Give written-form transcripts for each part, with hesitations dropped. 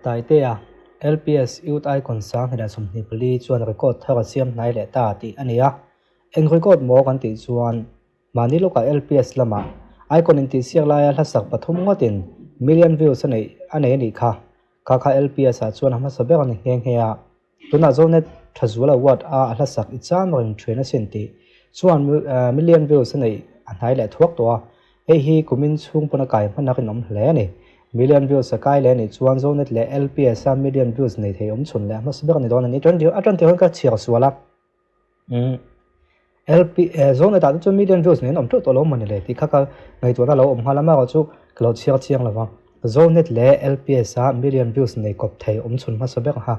tai te a LPS youth icon sang hena somni pali chuan record thara siam nai le ta ti ania en record mo kan ti chuan mani loka LPS lama icon in ti siak lai la sak pathum ngotin million views anei ni kha LPS a chuan hama sabek ani heng heya tuna zonet thazula wat a la sak icham ring thena senti chuan million views anei anai le thuak to hi kumin chung pona kai manak nom hle ani million views sakai le ni chuan zonet le LPS a million views nei thei chun le mas ber ni don ani 20 hon ka chiar suala LPS zonet a chu million views nei om to lo mani le ti khaka ngai to na lo om hala ma chu cloud chiang lawa zonet le LPS a million views nei kop thei chun mas ber ha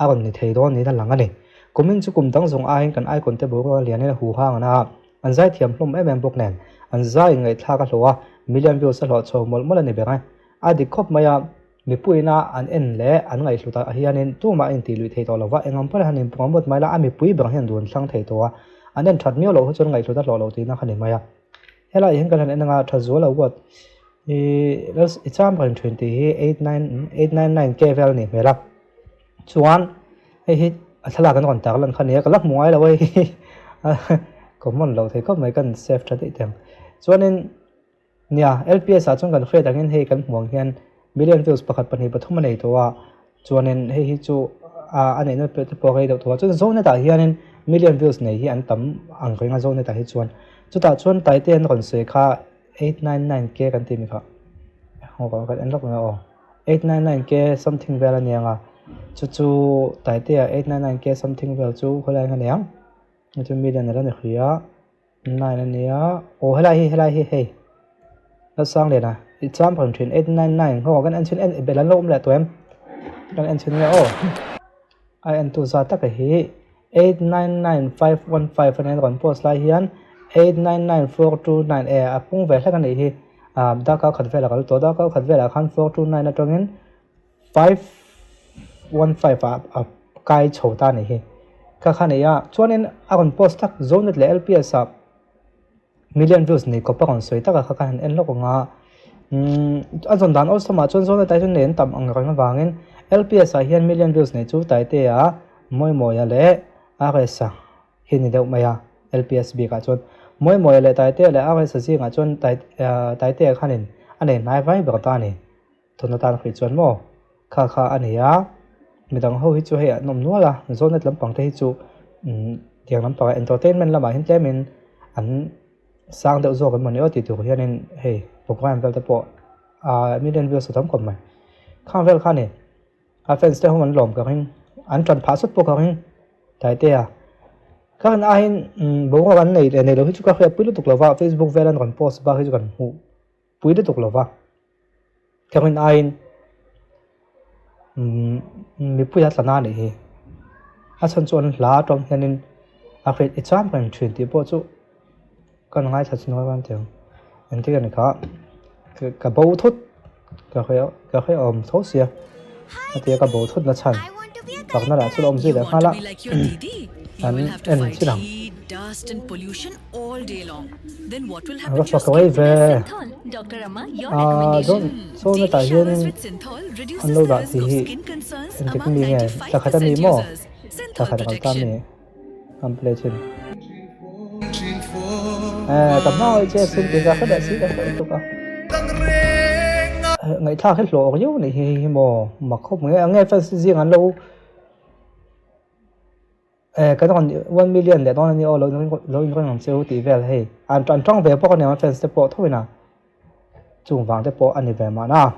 aron ni thei don ni da langani kumin chu kum dang zong a hin kan icon te bo lian hu hang na anzai thiam hlum em bok nen anzai ngai thla ka hlowa million views a lo chaw mol ani bengai adi khop maya mi puina an en le an ngai hluta hianin tuma in ti lui thei to lawa engam par hanin promote maila ami pui bang hen dun thlang thei to an en that mi lo chon ngai hluta lo ti na khani maya hela hen kan en nga thazula wat it's am 20 899 k vel ni mera chuan hi athala kan kon tak lan khani ka lak muai la wei common lo thei khop mai kan save that item chuanin nia LPS a chung kan free tangin hei kan hmuang hian million views pakhat pani pathum nei to wa chuanin hei chu anei na pe po hei do to chu zone ta hianin million views nei hi an tam ang renga zone ta hi chuan chuta chuan tai ten kon se kha 899k kan ti mi kha ho kan en lok na o 899k something vel anianga chu tai te 899k something vel chu kholai nga niang chu million ra ni khia 9 ania o helai hi hei nó sang đây nè, exam phần truyền 899, họ cái anh xin anh bên là lộn lại tụi em, đang anh xin nghe ô, ai anh tu ra tất cả hi 899515 phần anh còn post lại hiền 899429 apung về cái này hi, đã có khẩn về là cái tổ đã có khẩn về là khăn 429 là trong anh 515 cái chỗ ta này hi, các khăn này cho nên anh còn post tắc zone để LPS million views ni ko pa kon soi taka kha han en lo ko nga azon dan also ma chon zone tai chon nen tam ang rang wangin LPS a hian million views nei chu tai te a moi ya le RS hin ni deuh maya LPS bi ka chon moi le tai te le RS si nga chon tai te khanin ane nai vai ber ta ni thon ta khri chon mo kha ani ya midang ho hi chu he nom nuala zone lam pang te hi chu tiang lam pa entertainment lama hin te min an sang đeo zo kan mani oti tu hianin hei program vel te po million views tam kom mai khang vel khani fans te hon lom ka hin an tran pha sut po ka hin tai te kan a hin bo kan nei lo hi chu ka khia pui tuk lova Facebook vel an kan post ba hi chu kan hu pui de tuk lova ka hin a hin mi pui at lana ni hi a chan chon la tong hianin a khret exam kan 20 po chu con ngay thật nói quan trọng anh thấy cái này cả bầu thút cả khơi ôm số xia thì cả bầu thút nó chăn hoặc nó đã chút ôm gì đấy khá lắm anh chỉ làm rất là cái về don't số nó tại hiện anh lâu đã thì anh cái gì nghe ta khai tâm gì mò ta khai tâm tâm này anh play trên tầm nói chơi xin tiền ra cái đại sĩ đó tụi con ngày thao hết lộ cái này thì mò mà không nghe phân riêng anh lâu cái còn 1 million để đó nhiều lâu làm siêu tỷ về hay anh trong về bao nhiêu fan sẽ bỏ thôi nào chung vàng để bỏ anh về mà na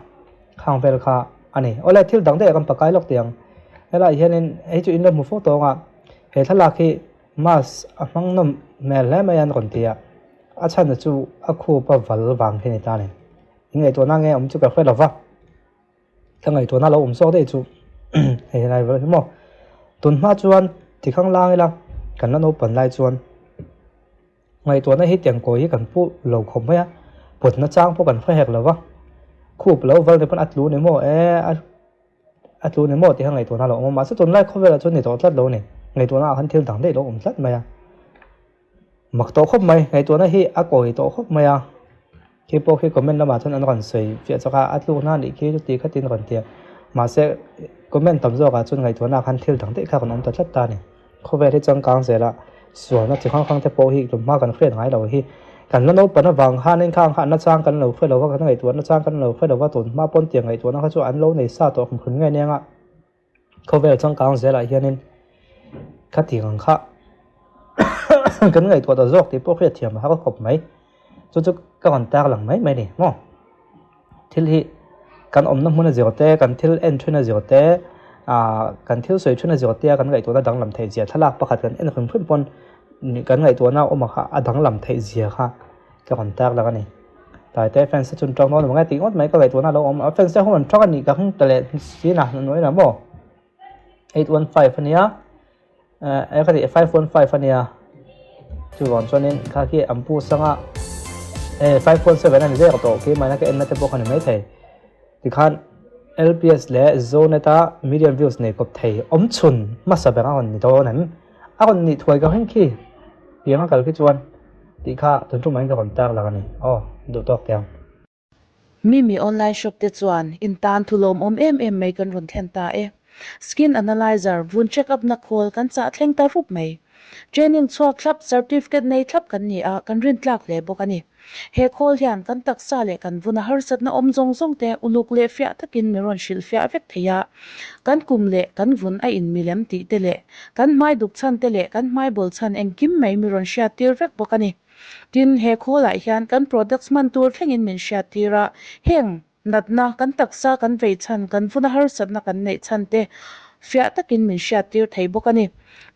hàng về là anh này ở lại thiếu đắng để còn bạc cái lọc tiền hay là hiện nên ấy chuyện là một photo à hệ thật là khi mas amang nom mel mai an kon tia a chan chu a khu pa val wang he ni ta ne ngai to na nge chu ka khoi lova thangai to na lo so de chu he lai ver mo tun ma chuan ti khang lang ila kan na no pan lai chuan ngai to na hi tiang ko hi kan pu lo khom ya put na chang po kan phai hek lova khu lo val de pan atlu ne mo atlu ne mo ti hangai to na lo ma sa tun lai kho vela chu ni to tlat lo ne ngày tuần nào hắn thiêu thẳng đấy đó cũng rất mày mặc tổ khóc mày ngày tuần này hi coi tổ khóc mày khi comment là mà thân anh còn sấy việc cho cả át luôn na để khi chút tí khách tin còn tiền mà sẽ comment tầm zo cả chun ngày tuần nào khăn thiêu thằng tệ khác còn ông ta chất ta này không về thì chẳng càng sẽ là sửa nó chỉ khăng thế po hi tụm ma cần khuyên ngay đầu hi cần nó nấu bẩn nó vàng han nên khang han nó trang cần lâu khuyên đầu cái ngày tuần nó trang cần lâu khuyên đầu vào tuần ma pon tiền ngày tuần nó có chỗ ăn lâu này sao tổ không khuyên nghe nè ạ không về chẳng càng sẽ là hiện nên các tiền khác cái ngày tuần đó dọc thì po khuyên thiam mà có cọp mấy cho các con ta làm mấy này ngon thì hi kan omna hmuna zirte kan thil en thuna zirte kan thil soi thuna zirte kan ngai to na dang lam thei zia thalak pakhat kan en khun phun pon kan ngai to na oma kha adang lam thei zia kha ka kon tak la ni tai te fans chun tong no ngai ti ngot mai ka ngai to na lo om fans ho man thak ni ka hung tale si na noi na mo 815 ania ai ka di 515 ania chu ron chonin kha ki ampu sanga 517 ani ze to ke mai na ka en na te po kan mai thei thì khan LPS le zone ta million views này có thể ống chun mà sao bé con thì đó nè con thì thôi cái hình kia tiếng cái chuan thì kha tuần trung mấy cái còn ta là cái này đủ tốt kèo Mimi online shop te chuan in tan thulom em mai kan ron thlen ta skin analyzer vun check up na khol kan cha thleng ta rup mai training chuak thlap certificate nei thlap kan ni a kan rin tlak le bok ani he khol hian kan taksa le kan vuna har sat na om zong zong te uluk le fia takin miron shil fia vek theya kan kum le kan vun a in milem ti te le kan mai duk chan te le kan mai bol chan engkim mai miron sha tir vek bok ani tin he khola hian kan products man tur thlengin min sha tira heng natna kan taksa kan vei chan kan vuna har sat na kan nei chan te fia takin min sha tir thei bok ani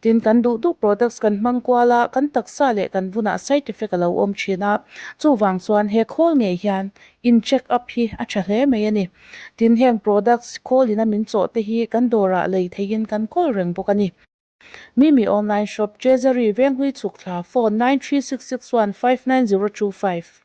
tin kan du products kan mangkwala kan taksa le kan vuna certificate lo om china chu wang chuan he khol nge hian in check up hi a tha hle mai ani tin heng products kholina min chaw te hi kan dora lei thein kan kol reng bok ani Mimi online shop treasury venghui chukthla phone 936661590025